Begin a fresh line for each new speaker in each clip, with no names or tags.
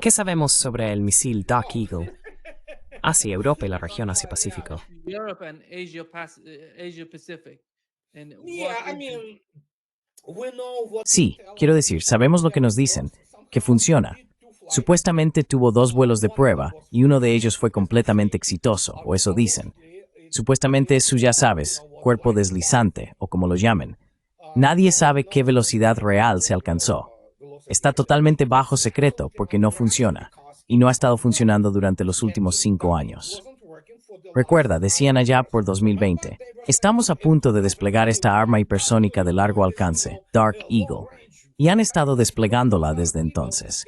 ¿Qué sabemos sobre el misil Dark Eagle hacia Europa y la región Asia-Pacífico?
Yeah, I mean, we know what they
Sí,
tell
quiero
us.
decir, sabemos lo que nos dicen, que funciona. Supuestamente tuvo 2 vuelos de prueba y uno de ellos fue completamente exitoso, o eso dicen. Supuestamente es su, ya sabes, cuerpo deslizante, o como lo llamen. Nadie sabe qué velocidad real se alcanzó. Está totalmente bajo secreto porque no funciona, y no ha estado funcionando durante los últimos 5 años. Recuerda, decían allá por 2020, estamos a punto de desplegar esta arma hipersónica de largo alcance, Dark Eagle, y han estado desplegándola desde entonces.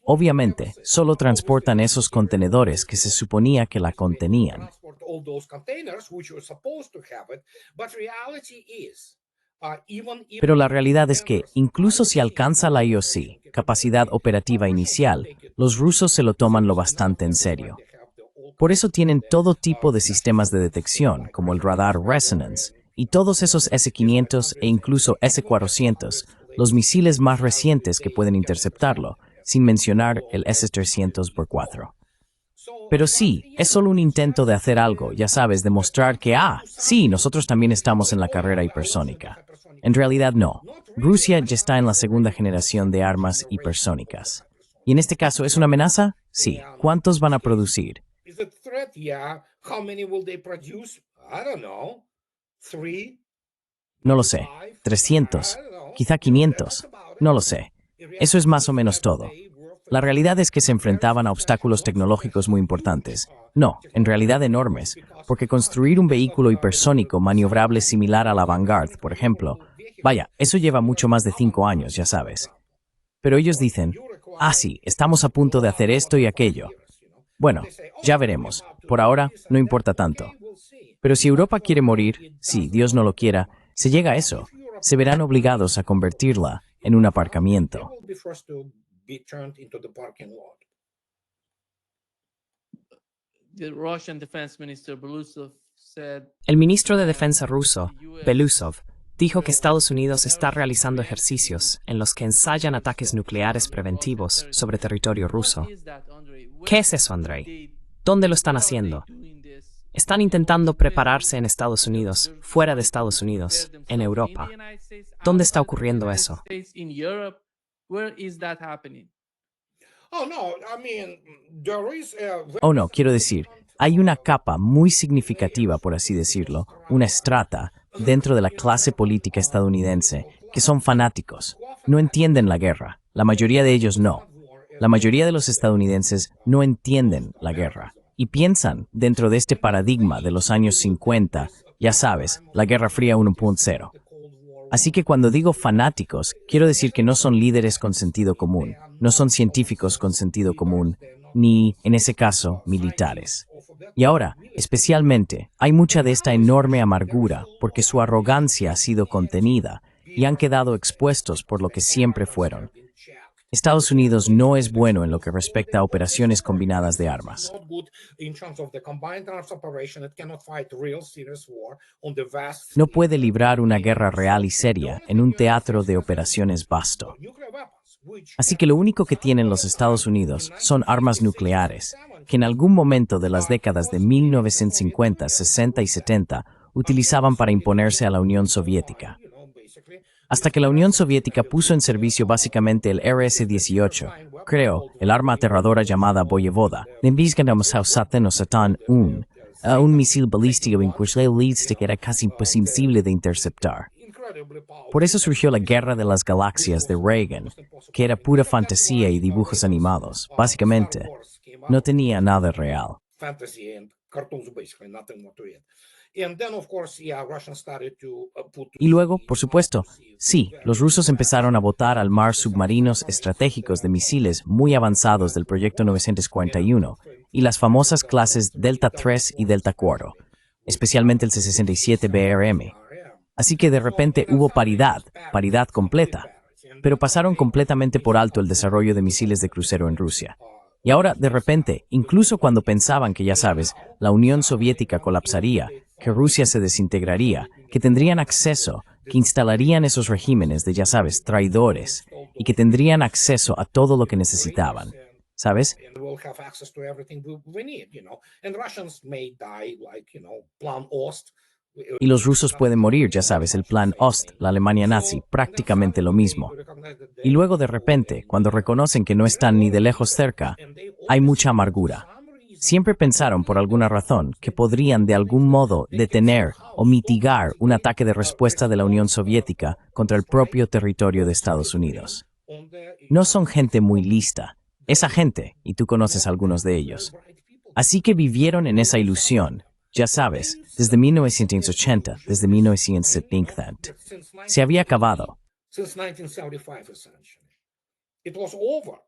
Obviamente, solo transportan esos contenedores que se suponía que la contenían.
Transport all those containers which were supposed to have it, but reality is, even if
Pero la realidad es que, incluso si alcanza la IOC, capacidad operativa inicial, los rusos se lo toman lo bastante en serio. Por eso tienen todo tipo de sistemas de detección, como el radar Resonance, y todos esos S-500 e incluso S-400, los misiles más recientes que pueden interceptarlo, sin mencionar el S-300-4. Pero sí, es solo un intento de hacer algo, ya sabes, demostrar que, sí, nosotros también estamos en la carrera hipersónica. En realidad no. Rusia ya está en la segunda generación de armas hipersónicas. Y en este caso, ¿es una amenaza? Sí. ¿Cuántos van a producir?
is it a threat? Yeah. How many will they produce? I don't know. 3?
No lo sé. 300, quizá 500. No lo sé. Eso es más o menos todo. La realidad es que se enfrentaban a obstáculos tecnológicos muy importantes. No, en realidad enormes, porque construir un vehículo hipersónico maniobrable similar a la Vanguard, por ejemplo, vaya, eso lleva mucho más de 5 años, ya sabes. Pero ellos dicen, sí, estamos a punto de hacer esto y aquello. Bueno, ya veremos. Por ahora, no importa tanto. Pero si Europa quiere morir, si Dios no lo quiera, se llega a eso. Se verán obligados a convertirla en un aparcamiento.
Will be forced to be turned into the parking lot.
El ministro de Defensa ruso, Belousov, dijo que Estados Unidos está realizando ejercicios en los que ensayan ataques nucleares preventivos sobre territorio ruso. ¿Qué es eso, Andrei? ¿Dónde lo están haciendo? Están intentando prepararse en Estados Unidos, fuera de Estados Unidos, en Europa. ¿Dónde está ocurriendo eso?
Oh no, I mean there is a
Oh no, quiero decir, hay una capa muy significativa, por así decirlo, una estrata, dentro de la clase política estadounidense, que son fanáticos. No entienden la guerra. La mayoría de ellos no. La mayoría de los estadounidenses no entienden la guerra. Y piensan dentro de este paradigma de los años 50, ya sabes, la Guerra Fría 1.0. Así que cuando digo fanáticos, quiero decir que no son líderes con sentido común, no son científicos con sentido común, ni, en ese caso, militares. Y ahora, especialmente, hay mucha de esta enorme amargura porque su arrogancia ha sido contenida y han quedado expuestos por lo que siempre fueron. Estados Unidos no es bueno en lo que respecta a operaciones combinadas de armas.
not good in terms of the combined arms operation. It cannot fight real serious war on the vast
No puede librar una guerra real y seria en un teatro de operaciones vasto.
nuclear weapons, which
Así que lo único que tienen los Estados Unidos son armas nucleares, que en algún momento de las décadas de 1950, 60 y 70 utilizaban para imponerse a la Unión Soviética.
basically
Hasta que la Unión Soviética puso en servicio básicamente el RS-18, creo, el arma aterradora llamada Voyevoda, un misil balístico que era casi imposible de interceptar.
incredibly powerful.
Por eso surgió la Guerra de las Galaxias de Reagan, que era pura fantasía y dibujos animados. Básicamente, no tenía nada real.
Fantasy and cartoons, basically nothing more to it. And then, of course, yeah, Russians started to put.
Y luego, por supuesto, sí, los rusos empezaron a botar al mar submarinos estratégicos de misiles muy avanzados del Proyecto 941 y las famosas clases Delta III y Delta IV, especialmente el C-67 BRM. Así que de repente hubo paridad completa, pero pasaron completamente por alto el desarrollo de misiles de crucero en Rusia. Y ahora, de repente, incluso cuando pensaban que, ya sabes, la Unión Soviética colapsaría, que Rusia se desintegraría, que tendrían acceso que instalarían esos regímenes de, ya sabes, traidores, y que tendrían acceso a todo lo que necesitaban, ¿sabes?
And we'll have access to everything we need, And Russians may die like, Plan Ost.
Y los rusos pueden morir, ya sabes, el plan Ost, la Alemania nazi, prácticamente lo mismo. Y luego de repente, cuando reconocen que no están ni de lejos cerca, hay mucha amargura. Siempre pensaron, por alguna razón, que podrían de algún modo detener o mitigar un ataque de respuesta de la Unión Soviética contra el propio territorio de Estados Unidos. No son gente muy lista. Esa gente, y tú conoces a algunos de ellos. Así que vivieron en esa ilusión, ya sabes, desde 1980, desde 1970. Se había acabado.
Since 1975, essentially. It was over.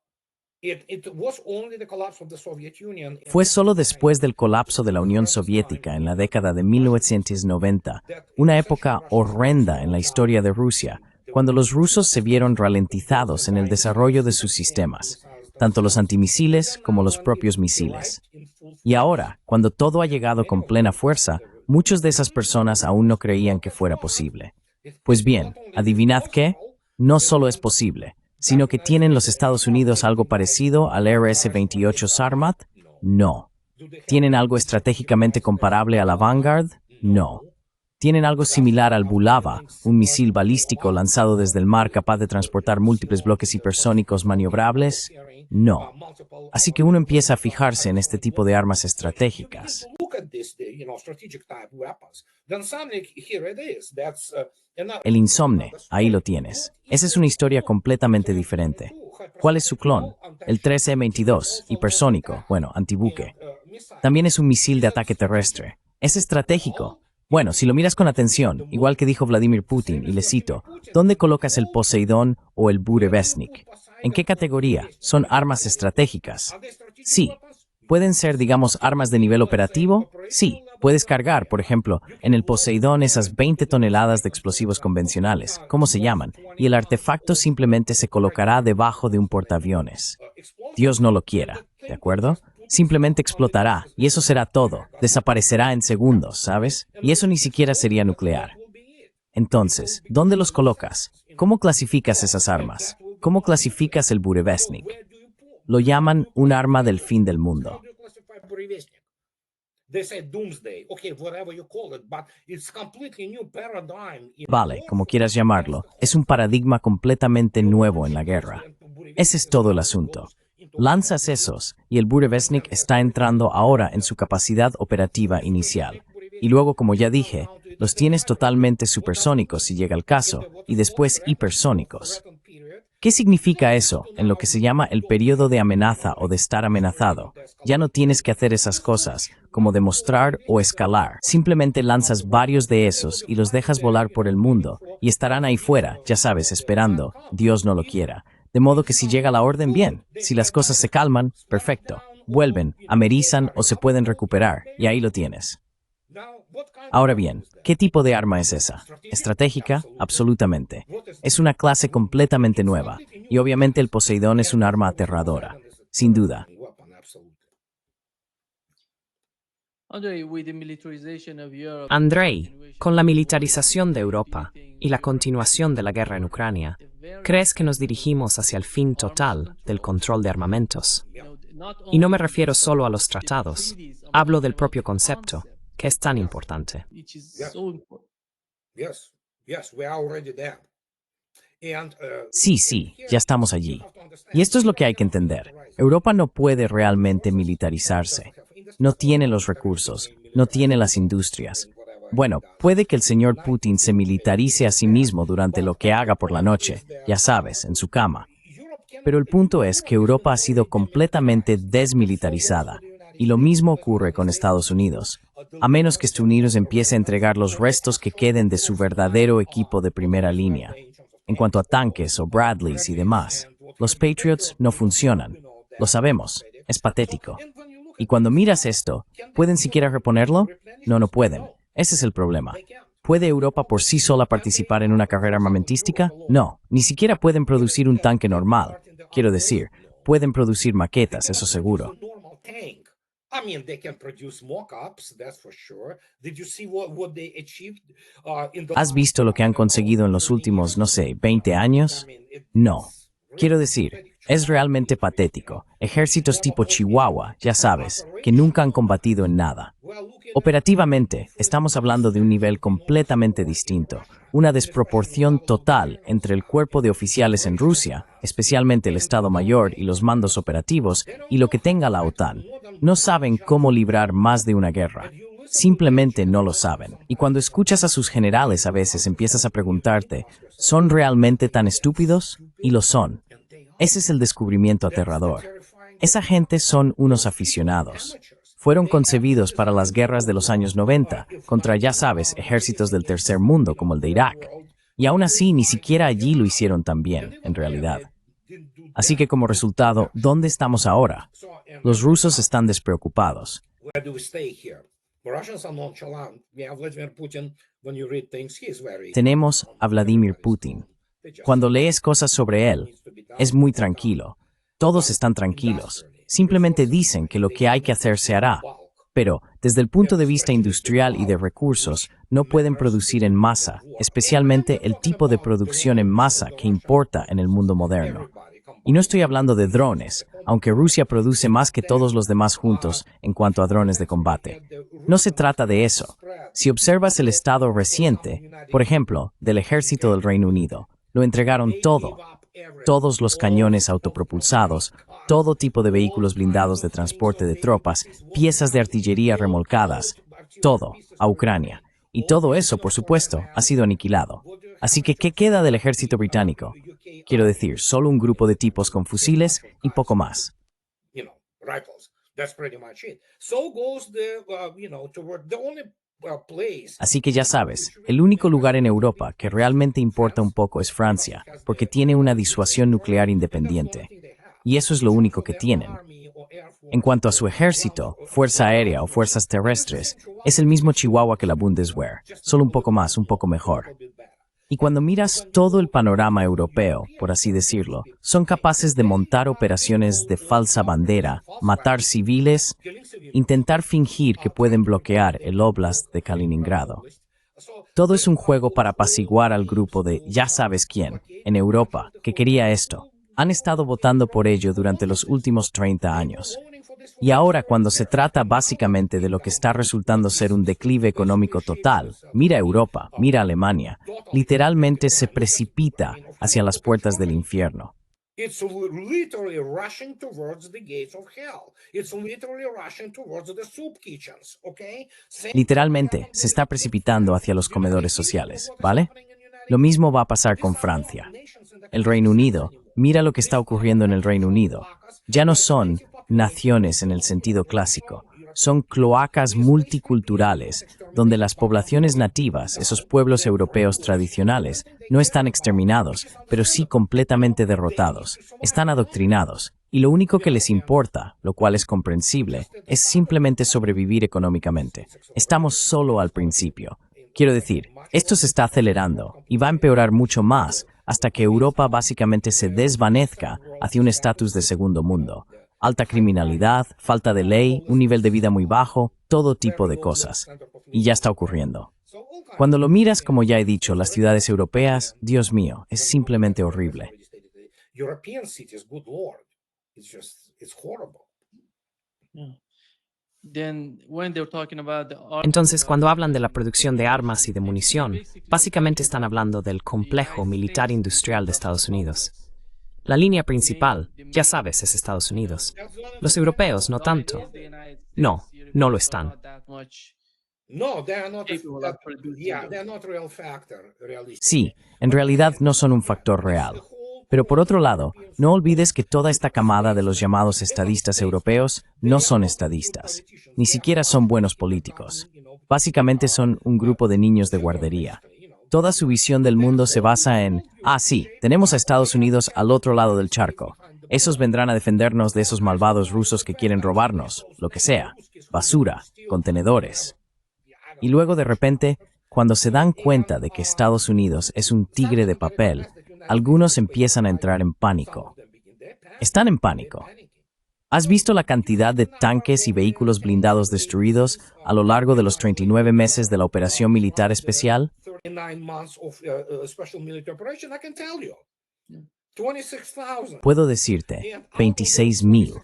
It was only the collapse of the Soviet Union.
Fue solo después del colapso de la Unión Soviética en la década de 1990, una época horrenda en la historia de Rusia, cuando los rusos se vieron ralentizados en el desarrollo de sus sistemas, tanto los antimisiles como los propios misiles. Y ahora, cuando todo ha llegado con plena fuerza, muchas de esas personas aún no creían que fuera posible. Pues bien, adivinad qué, no solo es posible, sino que ¿tienen los Estados Unidos algo parecido al RS-28 Sarmat? No. ¿Tienen algo estratégicamente comparable a la Vanguard? No. ¿Tienen algo similar al Bulava, un misil balístico lanzado desde el mar capaz de transportar múltiples bloques hipersónicos maniobrables? No. Así que uno empieza a fijarse en este tipo de armas estratégicas. El Insomne, ahí lo tienes. Esa es una historia completamente diferente. ¿Cuál es su clon? El 3E-22, hipersónico, antibuque. También es un misil de ataque terrestre. Es estratégico. Bueno, si lo miras con atención, igual que dijo Vladimir Putin, y le cito, ¿dónde colocas el Poseidón o el Burevestnik? ¿En qué categoría? ¿Son armas estratégicas? Sí. ¿Pueden ser, digamos, armas de nivel operativo? Sí. Puedes cargar, por ejemplo, en el Poseidón esas 20 toneladas de explosivos convencionales, ¿cómo se llaman? Y el artefacto simplemente se colocará debajo de un portaaviones. Dios no lo quiera, ¿de acuerdo? Simplemente explotará, y eso será todo. Desaparecerá en segundos, ¿sabes? Y eso ni siquiera sería nuclear. Entonces, ¿dónde los colocas? ¿Cómo clasificas esas armas? ¿Cómo clasificas el Burevestnik? Lo llaman un arma del fin del mundo. Vale, como quieras llamarlo, es un paradigma completamente nuevo en la guerra. Ese es todo el asunto. Lanzas esos, y el Burevestnik está entrando ahora en su capacidad operativa inicial. Y luego, como ya dije, los tienes totalmente supersónicos si llega el caso, y después hipersónicos. ¿Qué significa eso en lo que se llama el periodo de amenaza o de estar amenazado? Ya no tienes que hacer esas cosas, como demostrar o escalar. Simplemente lanzas varios de esos y los dejas volar por el mundo, y estarán ahí fuera, ya sabes, esperando, Dios no lo quiera. De modo que si llega la orden, bien. Si las cosas se calman, perfecto. Vuelven, amerizan o se pueden recuperar, y ahí lo tienes. Ahora bien, ¿qué tipo de arma es esa? ¿Estratégica? Absolutamente. Es una clase completamente nueva, y obviamente el Poseidón es un arma aterradora, sin duda.
Andrei, con la militarización de Europa y la continuación de la guerra en Ucrania, ¿crees que nos dirigimos hacia el fin total del control de armamentos? Y no me refiero solo a los tratados, hablo del propio concepto, que es tan importante.
Sí, ya estamos allí. Y esto es lo que hay que entender. Europa no puede realmente militarizarse. No tiene los recursos, no tiene las industrias. Bueno, puede que el señor Putin se militarice a sí mismo durante lo que haga por la noche, ya sabes, en su cama. Pero el punto es que Europa ha sido completamente desmilitarizada, y lo mismo ocurre con Estados Unidos, a menos que Estados Unidos empiece a entregar los restos que queden de su verdadero equipo de primera línea. En cuanto a tanques o Bradleys y demás, los Patriots no funcionan. Lo sabemos, es patético. Y cuando miras esto, ¿pueden siquiera reponerlo? No pueden. Ese es el problema. ¿Puede Europa por sí sola participar en una carrera armamentística? No, ni siquiera pueden producir un tanque normal. Quiero decir, pueden producir maquetas, eso seguro.
I mean, they can produce mock-ups, that's for sure. Did you see what they achieved in the
¿Has visto lo que han conseguido en los últimos, no sé, 20 años? No. Quiero decir, es realmente patético. Ejércitos tipo Chihuahua, ya sabes, que nunca han combatido en nada. Operativamente, estamos hablando de un nivel completamente distinto, una desproporción total entre el cuerpo de oficiales en Rusia, especialmente el Estado Mayor y los mandos operativos, y lo que tenga la OTAN. No saben cómo librar más de una guerra. Simplemente no lo saben. Y cuando escuchas a sus generales a veces empiezas a preguntarte, ¿son realmente tan estúpidos? Y lo son. Ese es el descubrimiento aterrador. Esa gente son unos aficionados. Fueron concebidos para las guerras de los años 90, contra, ya sabes, ejércitos del tercer mundo como el de Irak. Y aún así, ni siquiera allí lo hicieron tan bien, en realidad. Así que como resultado, ¿dónde estamos ahora? Los rusos están despreocupados. Tenemos a Vladimir Putin. Cuando lees cosas sobre él, es muy tranquilo. Todos están tranquilos. Simplemente dicen que lo que hay que hacer se hará. Pero, desde el punto de vista industrial y de recursos, no pueden producir en masa, especialmente el tipo de producción en masa que importa en el mundo moderno. Y no estoy hablando de drones, aunque Rusia produce más que todos los demás juntos en cuanto a drones de combate. No se trata de eso. Si observas el estado reciente, por ejemplo, del ejército del Reino Unido, lo entregaron todo. Todos los cañones autopropulsados, todo tipo de vehículos blindados de transporte de tropas, piezas de artillería remolcadas, todo a Ucrania. Y todo eso, por supuesto, ha sido aniquilado. Así que, ¿qué queda del ejército británico? Quiero decir, solo un grupo de tipos con fusiles y poco más. Así que ya sabes, el único lugar en Europa que realmente importa un poco es Francia, porque tiene una disuasión nuclear independiente. Y eso es lo único que tienen. En cuanto a su ejército, fuerza aérea o fuerzas terrestres, es el mismo Chihuahua que la Bundeswehr, solo un poco más, un poco mejor. Y cuando miras todo el panorama europeo, por así decirlo, son capaces de montar operaciones de falsa bandera, matar civiles, intentar fingir que pueden bloquear el Oblast de Kaliningrado. Todo es un juego para apaciguar al grupo de ya sabes quién, en Europa, que quería esto. Han estado votando por ello durante los últimos 30 años. Y ahora, cuando se trata básicamente de lo que está resultando ser un declive económico total, mira Europa, mira Alemania, literalmente se precipita hacia las puertas del infierno. Literalmente se está precipitando hacia los comedores sociales, ¿vale? Lo mismo va a pasar con Francia. El Reino Unido, mira lo que está ocurriendo en el Reino Unido. Ya no son naciones en el sentido clásico, son cloacas multiculturales donde las poblaciones nativas, esos pueblos europeos tradicionales, no están exterminados, pero sí completamente derrotados, están adoctrinados, y lo único que les importa, lo cual es comprensible, es simplemente sobrevivir económicamente. Estamos solo al principio. Quiero decir, esto se está acelerando y va a empeorar mucho más hasta que Europa básicamente se desvanezca hacia un estatus de segundo mundo. Alta criminalidad, falta de ley, un nivel de vida muy bajo, todo tipo de cosas. Y ya está ocurriendo. Cuando lo miras, como ya he dicho, las ciudades europeas, Dios mío, es simplemente horrible.
Entonces, cuando hablan de la producción de armas y de munición, básicamente están hablando del complejo militar industrial de Estados Unidos. La línea principal, ya sabes, es Estados Unidos. Los europeos no tanto. No, no lo están.
Sí, en realidad no son un factor real. Pero por otro lado, no olvides que toda esta camada de los llamados estadistas europeos no son estadistas, ni siquiera son buenos políticos. Básicamente son un grupo de niños de guardería. Toda su visión del mundo se basa en, sí, tenemos a Estados Unidos al otro lado del charco. Esos vendrán a defendernos de esos malvados rusos que quieren robarnos, lo que sea, basura, contenedores. Y luego de repente, cuando se dan cuenta de que Estados Unidos es un tigre de papel, algunos empiezan a entrar en pánico. Están en pánico. ¿Has visto la cantidad de tanques y vehículos blindados destruidos a lo largo de los 39 meses de la operación militar especial?
39 months of special military operation, I can tell you. 26,000.
Puedo decirte, 26,000.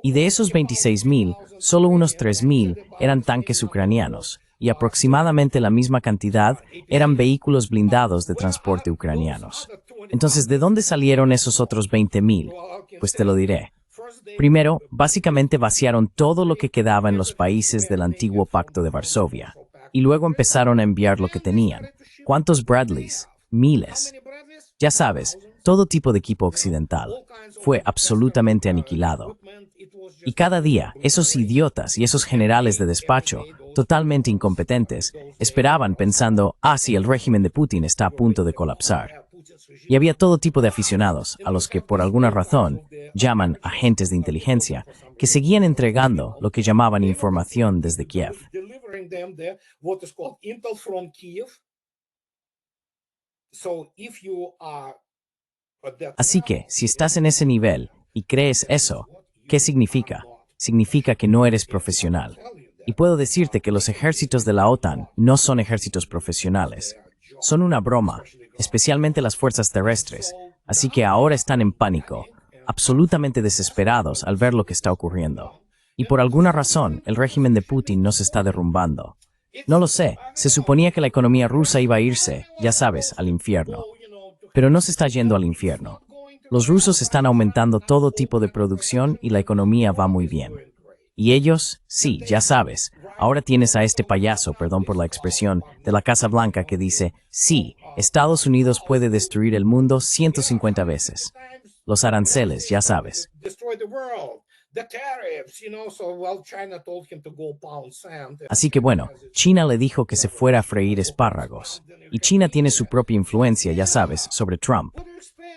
Y de esos 26,000, solo unos 3,000 eran tanques ucranianos, y aproximadamente la misma cantidad eran vehículos blindados de transporte ucranianos. Entonces, ¿de dónde salieron esos otros 20,000? Pues te lo diré. Primero, básicamente vaciaron todo lo que quedaba en los países del antiguo Pacto de Varsovia, y luego empezaron a enviar lo que tenían. ¿Cuántos Bradleys? Miles. Ya sabes, todo tipo de equipo occidental. Fue absolutamente aniquilado. Y cada día, esos idiotas y esos generales de despacho, totalmente incompetentes, esperaban pensando, sí, el régimen de Putin está a punto de colapsar. Y había todo tipo de aficionados, a los que por alguna razón llaman agentes de inteligencia, que seguían entregando lo que llamaban información desde Kiev. Así que, si estás en ese nivel y crees eso, ¿qué significa? Significa que no eres profesional. Y puedo decirte que los ejércitos de la OTAN no son ejércitos profesionales. Son una broma, especialmente las fuerzas terrestres. Así que ahora están en pánico, absolutamente desesperados al ver lo que está ocurriendo. Y por alguna razón, el régimen de Putin no se está derrumbando. No lo sé, se suponía que la economía rusa iba a irse, ya sabes, al infierno. Pero no se está yendo al infierno. Los rusos están aumentando todo tipo de producción y la economía va muy bien. Y ellos, sí, ya sabes, ahora tienes a este payaso, perdón por la expresión, de la Casa Blanca que dice, sí, Estados Unidos puede destruir el mundo 150 veces. Los aranceles, ya sabes. Así que bueno, China le dijo que se fuera a freír espárragos. Y China tiene su propia influencia, ya sabes, sobre Trump.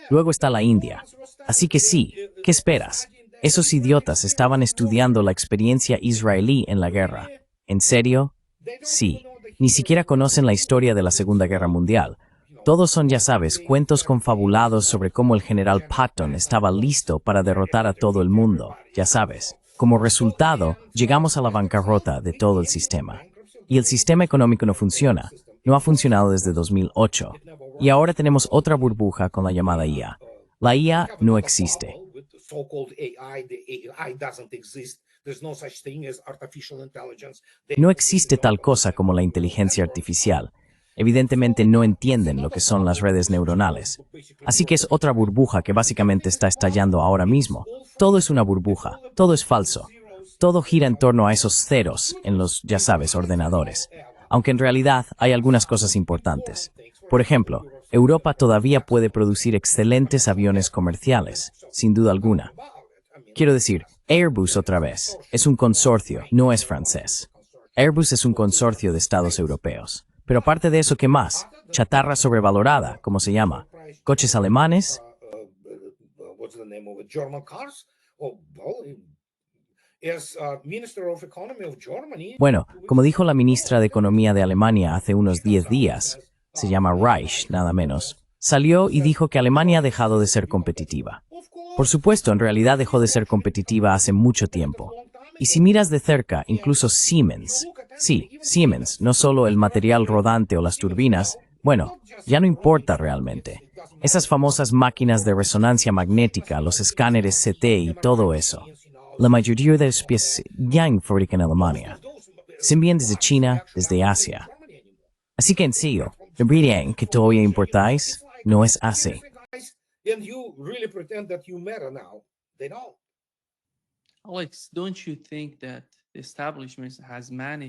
Luego está la India. Así que sí, ¿qué esperas? Esos idiotas estaban estudiando la experiencia israelí en la guerra. ¿En serio? Sí. Ni siquiera conocen la historia de la Segunda Guerra Mundial. Todos son, ya sabes, cuentos confabulados sobre cómo el general Patton estaba listo para derrotar a todo el mundo, ya sabes. Como resultado, llegamos a la bancarrota de todo el sistema. Y el sistema económico no funciona. No ha funcionado desde 2008. Y ahora tenemos otra burbuja con la llamada IA. La IA no existe. No existe tal cosa como la inteligencia artificial. Evidentemente no entienden lo que son las redes neuronales. Así que es otra burbuja que básicamente está estallando ahora mismo. Todo es una burbuja, todo es falso. Todo gira en torno a esos ceros en los, ya sabes, ordenadores. Aunque en realidad hay algunas cosas importantes. Por ejemplo, Europa todavía puede producir excelentes aviones comerciales, sin duda alguna. Quiero decir, Airbus otra vez, es un consorcio, no es francés. Airbus es un consorcio de estados europeos. Pero aparte de eso, ¿qué más? Chatarra sobrevalorada, ¿cómo se llama? ¿Coches alemanes? Bueno, como dijo la ministra de Economía de Alemania hace unos 10 días, se llama Reich, nada menos, salió y dijo que Alemania ha dejado de ser competitiva. Por supuesto, en realidad dejó de ser competitiva hace mucho tiempo. Y si miras de cerca, incluso Siemens, sí, Siemens, no solo el material rodante o las turbinas, bueno, ya no importa realmente. Esas famosas máquinas de resonancia magnética, los escáneres CT y todo eso. La mayoría de las piezas ya se fabrican en Alemania. Se envían desde China, desde Asia. Así que en serio, ¿deberían que todavía importáis? No es así.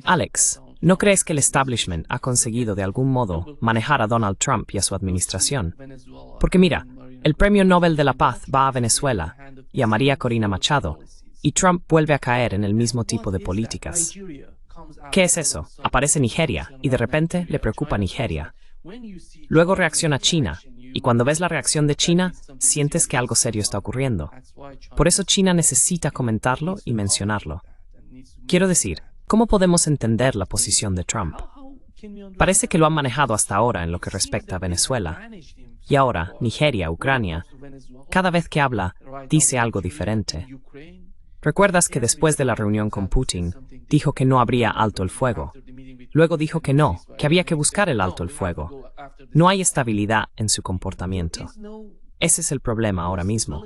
Alex, ¿no crees que el establishment ha conseguido de algún modo manejar a Donald Trump y a su administración? Porque mira, el Premio Nobel de la Paz va a Venezuela y a María Corina Machado, y Trump vuelve a caer en el mismo tipo de políticas. ¿Qué es eso? Aparece Nigeria y de repente le preocupa Nigeria. Luego reacciona China, y cuando ves la reacción de China, sientes que algo serio está ocurriendo. Por eso China necesita comentarlo y mencionarlo. Quiero decir, ¿cómo podemos entender la posición de Trump? Parece que lo han manejado hasta ahora en lo que respecta a Venezuela. Y ahora, Nigeria, Ucrania, cada vez que habla, dice algo diferente. Recuerdas que después de la reunión con Putin, dijo que no habría alto el fuego. Luego dijo que no, que había que buscar el alto el fuego. No hay estabilidad en su comportamiento. Ese es el problema ahora mismo.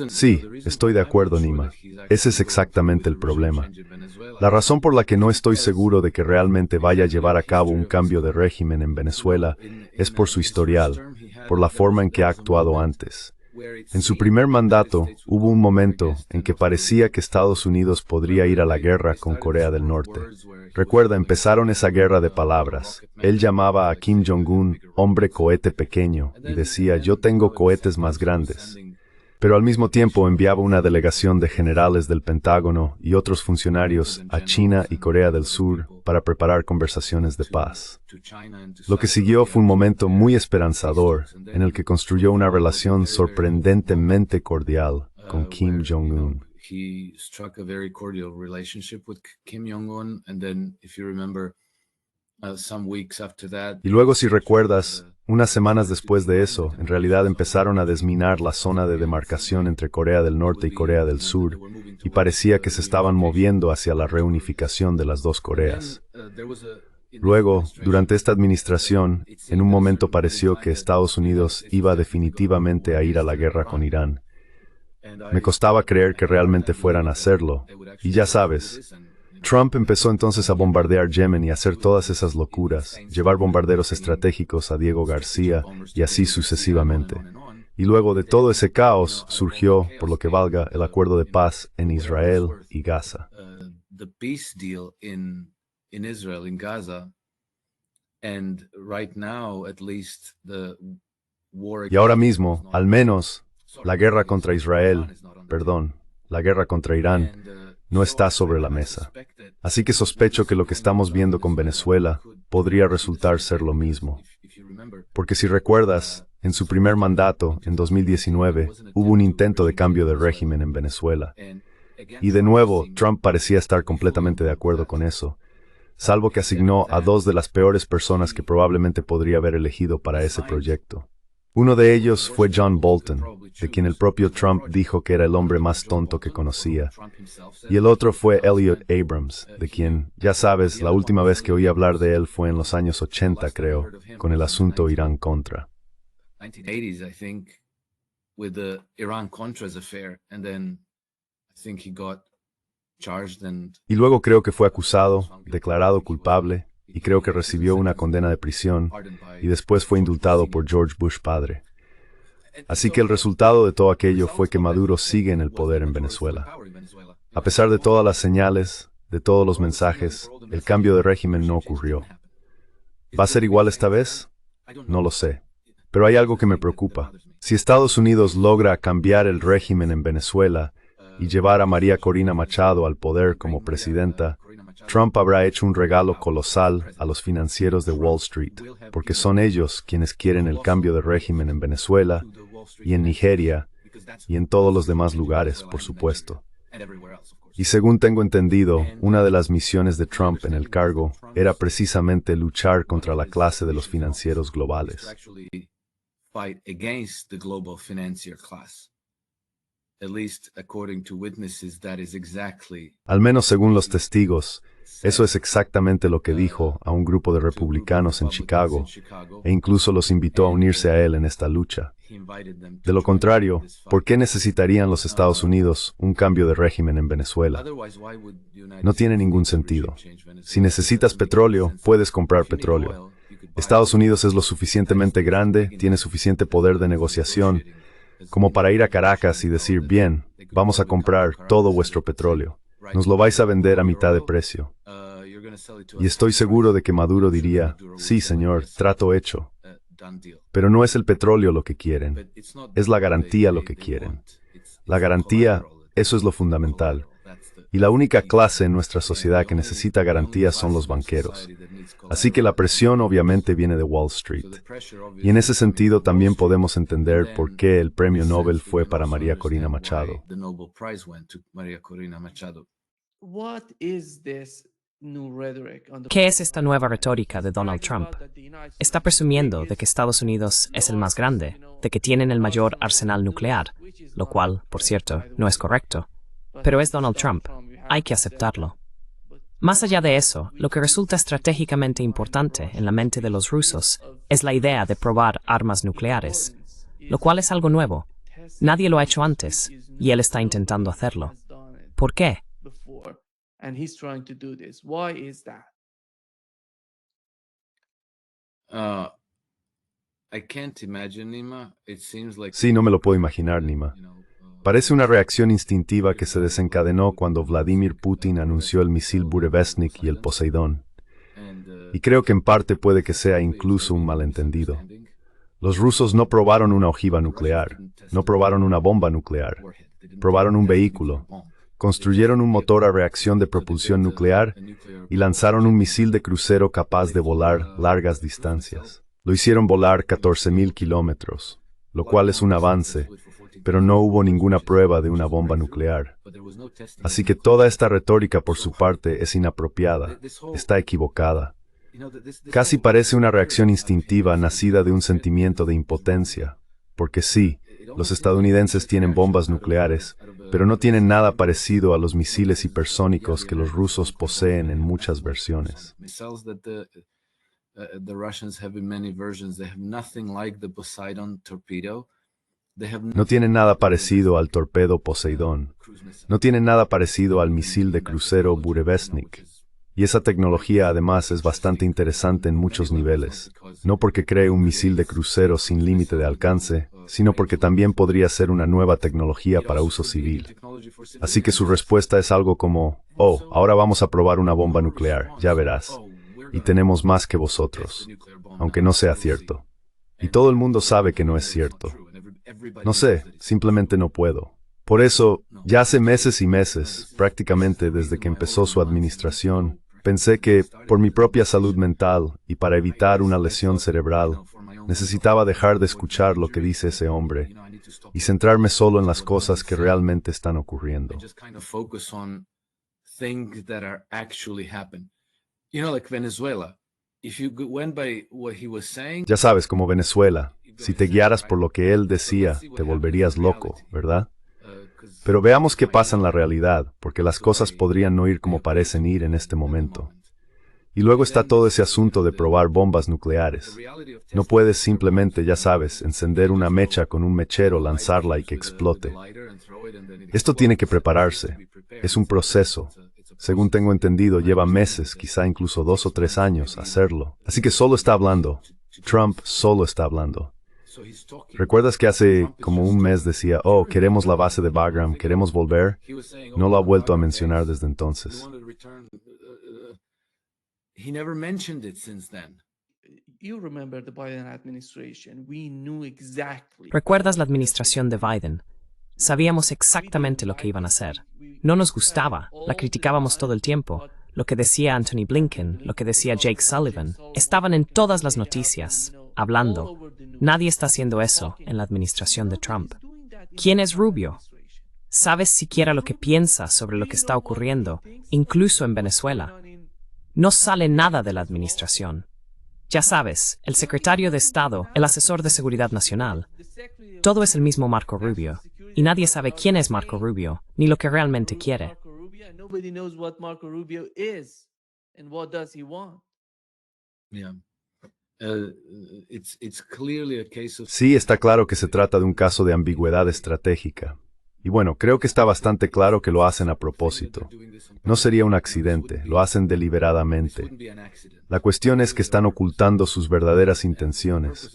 Sí, estoy de acuerdo, Nima. Ese es exactamente el problema. La razón por la que no estoy seguro de que realmente vaya a llevar a cabo un cambio de régimen en Venezuela es por su historial, por la forma en que ha actuado antes. En su primer mandato, hubo un momento en que parecía que Estados Unidos podría ir a la guerra con Corea del Norte. Recuerda, empezaron esa guerra de palabras. Él llamaba a Kim Jong-un hombre cohete pequeño y decía, yo tengo cohetes más grandes. Pero al mismo tiempo enviaba una delegación de generales del Pentágono y otros funcionarios a China y Corea del Sur para preparar conversaciones de paz. Lo que siguió fue un momento muy esperanzador en el que construyó una relación sorprendentemente cordial con Kim Jong-un. Y luego, si recuerdas, unas semanas después de eso, en realidad empezaron a desminar la zona de demarcación entre Corea del Norte y Corea del Sur, y parecía que se estaban moviendo hacia la reunificación de las dos Coreas. Luego, durante esta administración, en un momento pareció que Estados Unidos iba definitivamente a ir a la guerra con Irán. Me costaba creer que realmente fueran a hacerlo, y ya sabes, Trump empezó entonces a bombardear Yemen y a hacer todas esas locuras, llevar bombarderos estratégicos a Diego García y así sucesivamente. Y luego de todo ese caos surgió, por lo que valga, el acuerdo de paz en Israel y Gaza. Y ahora mismo, al menos, la guerra contra la guerra contra Irán, no está sobre la mesa. Así que sospecho que lo que estamos viendo con Venezuela podría resultar ser lo mismo. Porque si recuerdas, en su primer mandato, en 2019, hubo un intento de cambio de régimen en Venezuela. Y de nuevo, Trump parecía estar completamente de acuerdo con eso, salvo que asignó a dos de las peores personas que probablemente podría haber elegido para ese proyecto. Uno de ellos fue John Bolton, de quien el propio Trump dijo que era el hombre más tonto que conocía. Y el otro fue Elliot Abrams, de quien, ya sabes, la última vez que oí hablar de él fue en los años 80, creo, con el asunto Irán-Contra. Y luego creo que fue acusado, declarado culpable, y creo que recibió una condena de prisión, y después fue indultado por George Bush padre. Así que el resultado de todo aquello fue que Maduro sigue en el poder en Venezuela. A pesar de todas las señales, de todos los mensajes, el cambio de régimen no ocurrió. ¿Va a ser igual esta vez? No lo sé. Pero hay algo que me preocupa. Si Estados Unidos logra cambiar el régimen en Venezuela y llevar a María Corina Machado al poder como presidenta, Trump habrá hecho un regalo colosal a los financieros de Wall Street, porque son ellos quienes quieren el cambio de régimen en Venezuela y en Nigeria y en todos los demás lugares, por supuesto. Y según tengo entendido, una de las misiones de Trump en el cargo era precisamente luchar contra la clase de los financieros globales. Al menos según los testigos, eso es exactamente lo que dijo a un grupo de republicanos en Chicago, e incluso los invitó a unirse a él en esta lucha. De lo contrario, ¿por qué necesitarían los Estados Unidos un cambio de régimen en Venezuela? No tiene ningún sentido. Si necesitas petróleo, puedes comprar petróleo. Estados Unidos es lo suficientemente grande, tiene suficiente poder de negociación, como para ir a Caracas y decir, bien, vamos a comprar todo vuestro petróleo. Nos lo vais a vender a mitad de precio. Y estoy seguro de que Maduro diría, sí, señor, trato hecho. Pero no es el petróleo lo que quieren, es la garantía lo que quieren. La garantía, eso es lo fundamental. Y la única clase en nuestra sociedad que necesita garantías son los banqueros. Así que la presión obviamente viene de Wall Street. Y en ese sentido también podemos entender por qué el premio Nobel fue para María Corina Machado.
¿Qué es esta nueva retórica de Donald Trump? Está presumiendo de que Estados Unidos es el más grande, de que tienen el mayor arsenal nuclear, lo cual, por cierto, no es correcto. Pero es Donald Trump. Hay que aceptarlo. Más allá de eso, lo que resulta estratégicamente importante en la mente de los rusos es la idea de probar armas nucleares, lo cual es algo nuevo. Nadie lo ha hecho antes, y él está intentando hacerlo. ¿Por qué?
Sí, no me lo puedo imaginar, Nima. Parece una reacción instintiva que se desencadenó cuando Vladimir Putin anunció el misil Burevestnik y el Poseidón. Y creo que en parte puede que sea incluso un malentendido. Los rusos no probaron una ojiva nuclear, no probaron una bomba nuclear, probaron un vehículo, construyeron un motor a reacción de propulsión nuclear y lanzaron un misil de crucero capaz de volar largas distancias. Lo hicieron volar 14.000 kilómetros, lo cual es un avance, pero no hubo ninguna prueba de una bomba nuclear. Así que toda esta retórica por su parte es inapropiada, está equivocada. Casi parece una reacción instintiva nacida de un sentimiento de impotencia, porque sí, los estadounidenses tienen bombas nucleares, pero no tienen nada parecido a los misiles hipersónicos que los rusos poseen en muchas versiones. No tienen nada parecido al torpedo Poseidón. No tienen nada parecido al misil de crucero Burevestnik. Y esa tecnología además es bastante interesante en muchos niveles. No porque cree un misil de crucero sin límite de alcance, sino porque también podría ser una nueva tecnología para uso civil. Así que su respuesta es algo como, oh, ahora vamos a probar una bomba nuclear, ya verás. Y tenemos más que vosotros, aunque no sea cierto. Y todo el mundo sabe que no es cierto. No sé, simplemente no puedo. Por eso, ya hace meses y meses, prácticamente desde que empezó su administración, pensé que, por mi propia salud mental y para evitar una lesión cerebral, necesitaba dejar de escuchar lo que dice ese hombre y centrarme solo en las cosas que realmente están ocurriendo. Ya sabes, como Venezuela, si te guiaras por lo que él decía, te volverías loco, ¿verdad? Pero veamos qué pasa en la realidad, porque las cosas podrían no ir como parecen ir en este momento. Y luego está todo ese asunto de probar bombas nucleares. No puedes simplemente, ya sabes, encender una mecha con un mechero, lanzarla y que explote. Esto tiene que prepararse. Es un proceso. Según tengo entendido, lleva meses, quizá incluso 2 o 3 años, hacerlo. Así que solo está hablando. Trump solo está hablando. ¿Recuerdas que hace como un mes decía, oh, queremos la base de Bagram, queremos volver? No lo ha vuelto a mencionar desde entonces.
¿Recuerdas la administración de Biden? Sabíamos exactamente lo que iban a hacer. No nos gustaba, la criticábamos todo el tiempo. Lo que decía Antony Blinken, lo que decía Jake Sullivan, estaban en todas las noticias, hablando. Nadie está haciendo eso en la administración de Trump. ¿Quién es Rubio? ¿Sabes siquiera lo que piensa sobre lo que está ocurriendo, incluso en Venezuela? No sale nada de la administración. Ya sabes, el secretario de Estado, el asesor de Seguridad Nacional. Todo es el mismo Marco Rubio, y nadie sabe quién es Marco Rubio, ni lo que realmente quiere.
Sí, está claro que se trata de un caso de ambigüedad estratégica. Y bueno, creo que está bastante claro que lo hacen a propósito. No sería un accidente, lo hacen deliberadamente. La cuestión es que están ocultando sus verdaderas intenciones.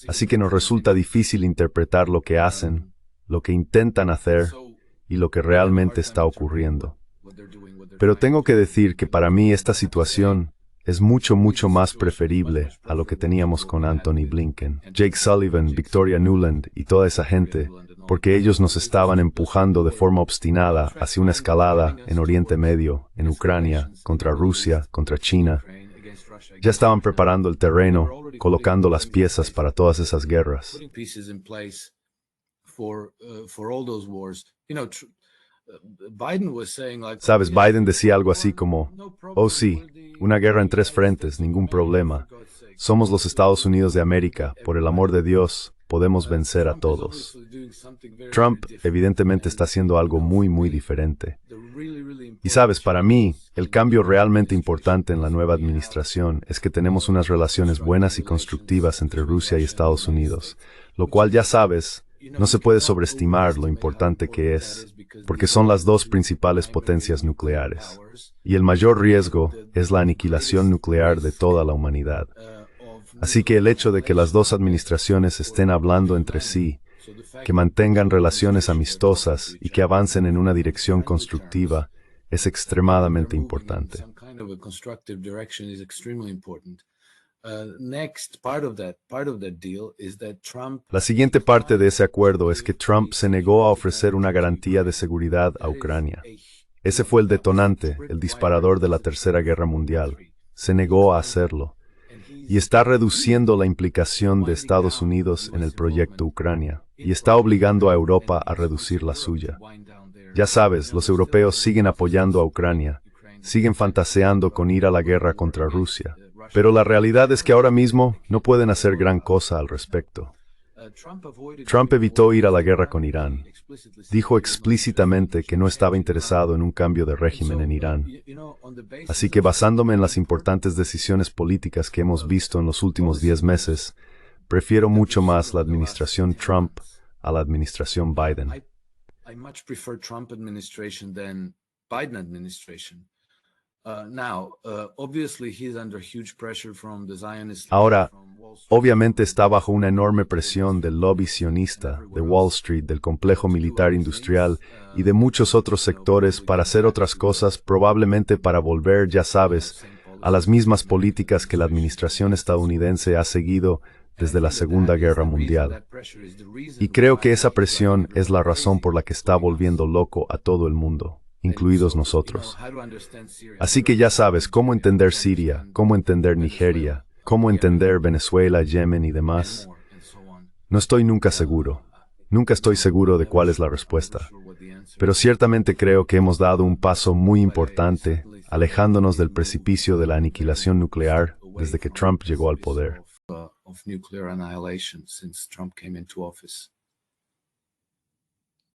Así que nos resulta difícil interpretar lo que hacen, lo que intentan hacer y lo que realmente está ocurriendo. Pero tengo que decir que para mí esta situación es mucho más preferible a lo que teníamos con Antony Blinken, Jake Sullivan, Victoria Nuland y toda esa gente, porque ellos nos estaban empujando de forma obstinada hacia una escalada en Oriente Medio, en Ucrania, contra Rusia, contra China. Ya estaban preparando el terreno, colocando las piezas para todas esas guerras. Sabes, Biden decía algo así como, oh sí, una guerra en 3 frentes, ningún problema. Somos los Estados Unidos de América, por el amor de Dios, podemos vencer a todos. Trump evidentemente está haciendo algo muy diferente. Y sabes, para mí, el cambio realmente importante en la nueva administración es que tenemos unas relaciones buenas y constructivas entre Rusia y Estados Unidos, lo cual ya sabes, no se puede sobreestimar lo importante que es, porque son las dos principales potencias nucleares. Y el mayor riesgo es la aniquilación nuclear de toda la humanidad. Así que el hecho de que las dos administraciones estén hablando entre sí, que mantengan relaciones amistosas y que avancen en una dirección constructiva, es extremadamente importante. La siguiente parte de ese acuerdo es que Trump se negó a ofrecer una garantía de seguridad a Ucrania. Ese fue el detonante, el disparador de la Tercera Guerra Mundial. Se negó a hacerlo. Y está reduciendo la implicación de Estados Unidos en el proyecto Ucrania, y está obligando a Europa a reducir la suya. Ya sabes, los europeos siguen apoyando a Ucrania, siguen fantaseando con ir a la guerra contra Rusia, pero la realidad es que ahora mismo no pueden hacer gran cosa al respecto. Trump evitó ir a la guerra con Irán. Dijo explícitamente que no estaba interesado en un cambio de régimen en Irán. Así que basándome en las importantes decisiones políticas que hemos visto en los últimos 10 meses, prefiero mucho más la administración Trump a la administración Biden. Ahora, obviamente está bajo una enorme presión del lobby sionista, de Wall Street, del complejo militar industrial y de muchos otros sectores para hacer otras cosas, probablemente para volver, ya sabes, a las mismas políticas que la administración estadounidense ha seguido desde la Segunda Guerra Mundial. Y creo que esa presión es la razón por la que está volviendo loco a todo el mundo, incluidos nosotros. Así que ya sabes cómo entender Siria, cómo entender Nigeria, cómo entender Venezuela, Yemen y demás. No estoy nunca seguro. Nunca estoy seguro de cuál es la respuesta. Pero ciertamente creo que hemos dado un paso muy importante, alejándonos del precipicio de la aniquilación nuclear desde que Trump llegó al poder.
Of nuclear annihilation since Trump came into office.